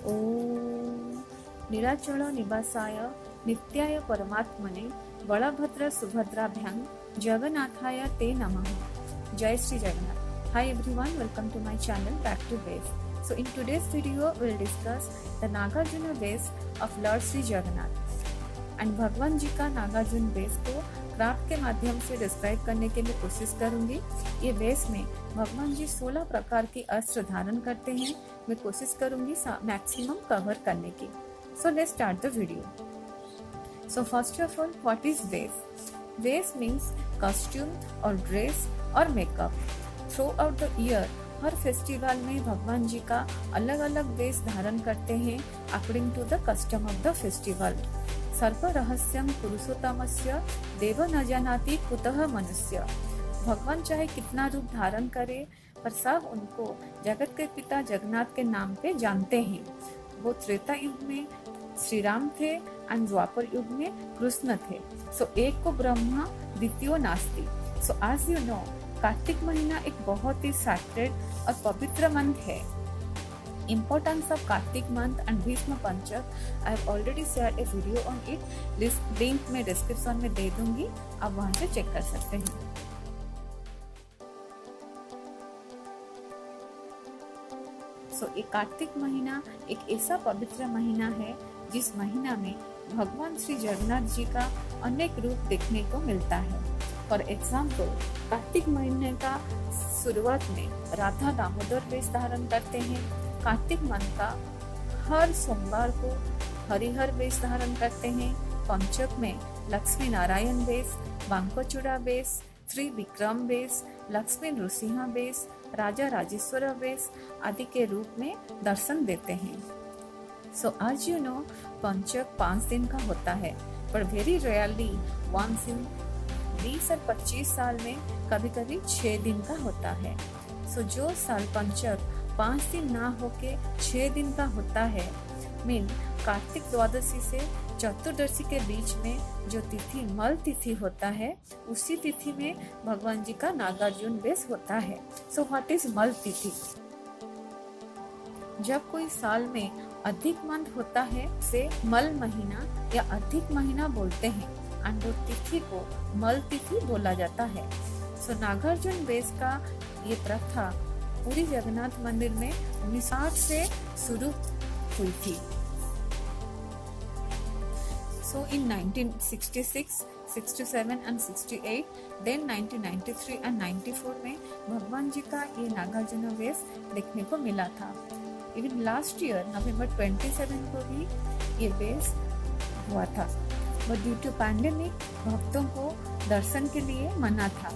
ओम नीलाचल निवासाय नित्याय परमात्मने बलभद्र सुभद्राभ्यां जगन्नाथाय ते नमः। जय Shri Jagannath. Hi everyone, welcome to my channel Back to Base. So in today's video we'll discuss the Nagarjuna Base of Lord Sri Jagannath and भगवान जी का Nagarjuna base को क्राफ्ट के माध्यम से डिस्क्राइब करने की मैं कोशिश करूंगी। ये बेस में भगवान जी 16 प्रकार के अस्त्र धारण करते हैं। मैं कोशिश करूंगी मैक्सिमम कवर करने की। So let's start the video. So first of all, what is base? Base means costume और ड्रेस और makeup. Through out the year her festival में भगवान जी का अलग अलग वेश धारण करते हैं according to the custom of the festival. सर्व रहस्यम पुरुषोत्तमस्य देव न जानाति कुतः मनुष्य। भगवान चाहे कितना रूप धारण करे पर सब उनको जगत के पिता जगन्नाथ के नाम पे जानते हैं। वो त्रेता युग में श्री राम थे एंड द्वापर युग में कृष्ण थे। सो एक को ब्रह्मा द्वितीय नास्ति। So as you know, Kartik महीना एक बहुत ही सैक्रेड और पवित्र मंथ है। Importance of Kartik month and Bhishma Panchak, I have already shared a video on it. Link मैं डिस्क्रिप्शन में दे दूंगी, आप वहां से चेक कर सकते हैं। ये कार्तिक महीना एक ऐसा पवित्र महीना है जिस महीना में भगवान श्री जगन्नाथ जी का अनेक रूप देखने को मिलता है। फॉर एग्जाम्पल, कार्तिक महीने का शुरुआत में राधा दामोदर वेश धारण करते हैं। कार्तिक मास का हर सोमवार को हरिहर वेश धारण करते हैं। पंचक में लक्ष्मी नारायण वेश, बांकोचूड़ा वेश, त्रिविक्रम वेश, लक्ष्मी नृसिंह वेश, राजा राजेश्वर वेश आदि के रूप में दर्शन देते हैं। सो आज यू नो, पंचक 5 दिन का होता है, पर वेरी रेयरली वंस इन 20 और 25 साल में कभी कभी 6 दिन का होता है। सो जो साल पंचक 5 दिन ना होके 6 दिन का होता है, मीन कार्तिक द्वादशी से चतुर्दशी के बीच में जो तिथि मल तिथि होता है, उसी तिथि में भगवान जी का नागार्जुन बेस होता है। सो व्हाट इज मल तिथि? जब कोई साल में अधिक मंथ होता है उसे मल महीना या अधिक महीना बोलते हैं एंड वो तिथि को मल तिथि बोला जाता है। सो नागार्जुन बेस का ये प्रथा पूरी जगन्नाथ मंदिर में 1960 से शुरू हुई थी। सो इन 1966, 67 एंड 68, देन 1993 एंड 94 में भगवान जी का ये नागार्जुन वेश देखने को मिला था। इवन लास्ट ईयर नवंबर 27 को भी ये वेश हुआ था, बट ड्यू टू पैंडेमिक भक्तों को दर्शन के लिए मना था।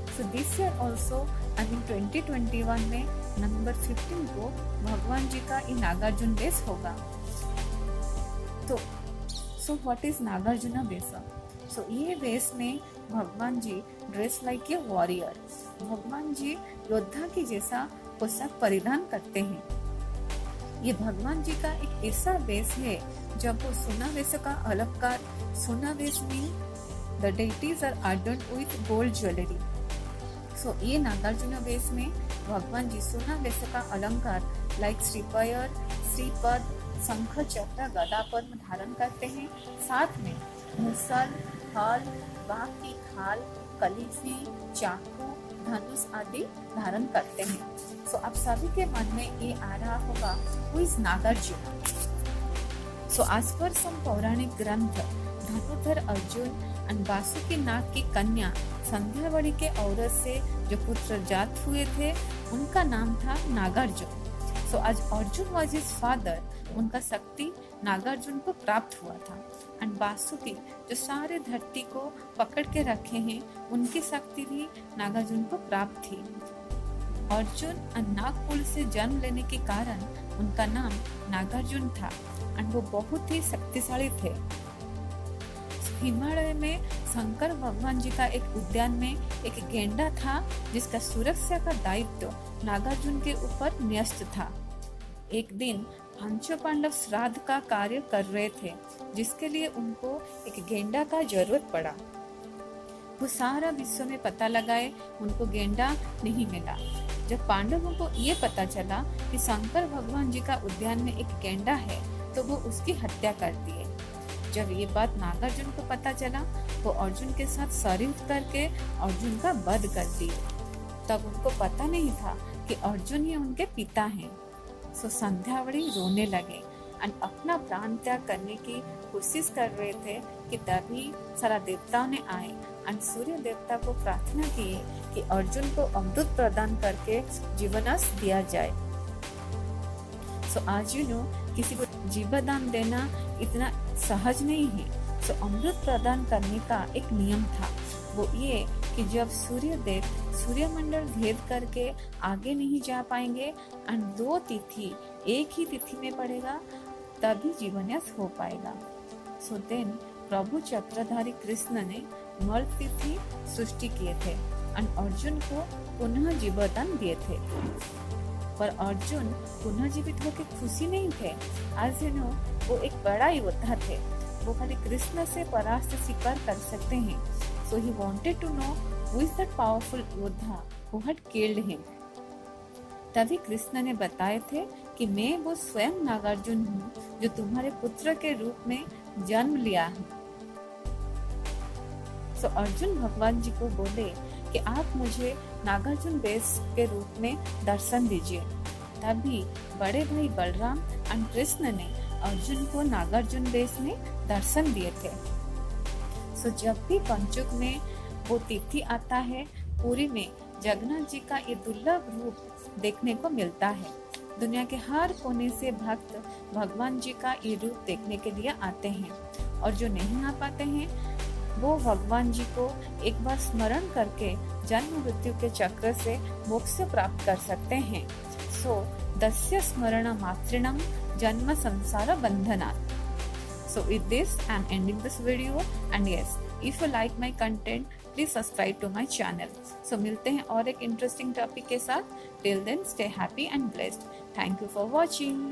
So this year also I mean 2021 में नवंबर 15 को भगवान जी का ये नागार्जुन वेश होगा। तो सो व्हाट इज नागार्जुन वेश? सो ये वेश में भगवान जी ड्रेस लाइक ए वॉरियर, भगवान जी योद्धा की जैसा पोशाक परिधान करते हैं। ये भगवान जी का एक ऐसा वेश है जब वो सोना वेश का अलंकार, सोना वेश mean the deities are adorned with gold jewellery. So ये नागार्जुन वेश में भगवान जी सोना वेश का अलंकार लाइक श्रीपयर, श्रीपद, शंख, चक्र, गदा, पद्म धारण करते हैं। साथ में मुसल, हल, बाघ की खाल, कलीसी, चाकू, धनुष आदि धारण करते हैं। सो आप सभी के मन में ये आ रहा होगा, who is Nagarjuna? So as per some पौराणिक ग्रंथ, धनुधर अर्जुन एंड वासुकी नाग की कन्या संध्यावड़ी के औरत से जो पुत्र जात हुए थे, उनका नाम था नागार्जुन। सो आज अर्जुन वाज हिज फादर, उनका शक्ति नागार्जुन को प्राप्त हुआ था। एंड वासुकी जो सारे धरती को पकड़ के रखे हैं, उनकी शक्ति भी नागार्जुन को प्राप्त थी। अर्जुन और नागकुल से जन्म लेने के कारण उनका नाम नागार्जुन था एंड वो बहुत ही शक्तिशाली थे। हिमालय में शंकर भगवान जी का एक उद्यान में एक गेंडा था जिसका सुरक्षा का दायित्व नागार्जुन के ऊपर न्यस्त था। एक दिन पंच पांडव श्राद्ध का कार्य कर रहे थे, जिसके लिए उनको एक गेंडा का जरूरत पड़ा। वो सारा विश्व में पता लगाए, उनको गेंडा नहीं मिला। जब पांडवों को ये पता चला कि शंकर भगवान जी का उद्यान में एक गैंडा है तो वो उसकी हत्या कर दिए। जब ये बात नागार्जुन को पता चला वो अर्जुन के साथ सरी उतर के अर्जुन का वध कर दिए। तब उनको पता नहीं था कि अर्जुन ही उनके पिता हैं। सो संध्यावड़ी रोने लगे और अपना प्राण त्याग करने की कोशिश कर रहे थे कि तभी सारा देवताओं ने आए और सूर्य देवता को प्रार्थना की कि अर्जुन को अमृत प्रदान करके जीवनाश दिया जाए। सो आज किसी को जीवदान देना इतना सहज नहीं है। सो अमृत प्रदान करने का एक नियम था, वो ये कि जब सूर्य देव सूर्यमंडल भेद करके आगे नहीं जा पाएंगे और 2 तिथि एक ही तिथि में पड़ेगा तभी जीवन्यास हो पाएगा। सो देन प्रभु चक्रधारी कृष्ण ने मल तिथि सृष्टि किए थे और अर्जुन को पुनः जीवदान दिए थे। पर अर्जुन पुनः जीवित होकर खुशी नहीं थे। आज वो एक बड़ा योद्धा थे, वो खाली कृष्ण से परास्त स्वीकार कर सकते हैं। So he wanted to know who is that powerful योद्धा हु हैड किल्ड हिम। तभी कृष्ण ने बताए थे कि मैं वो स्वयं नागार्जुन हूँ जो तुम्हारे पुत्र के रूप में जन्म लिया है। सो अर्जुन भगवान जी को बोले कि आप मुझे नागार्जुन वेश के रूप में दर्शन दीजिए। तभी बड़े भाई बलराम और कृष्ण ने अर्जुन को नागार्जुन वेश में दर्शन दिए थे। सो जब भी पंचुक में वो तिथि आता है, पुरी में जगन्नाथ जी का ये दुर्लभ रूप देखने को मिलता है। दुनिया के हर कोने से भक्त भगवान जी का ये रूप देखने के लिए आते हैं और जो नहीं आ पाते हैं वो भगवान जी को एक बार स्मरण करके जन्म मृत्यु के चक्र से मोक्ष प्राप्त कर सकते हैं। सो दस्य स्मरण मातृणम जन्म संसार बंधनात्। So with this, I'm ending this video and yes, if you like my content, please subscribe to my channel. So मिलते हैं और एक interesting topic के साथ. Till then, stay happy and blessed. Thank you for watching.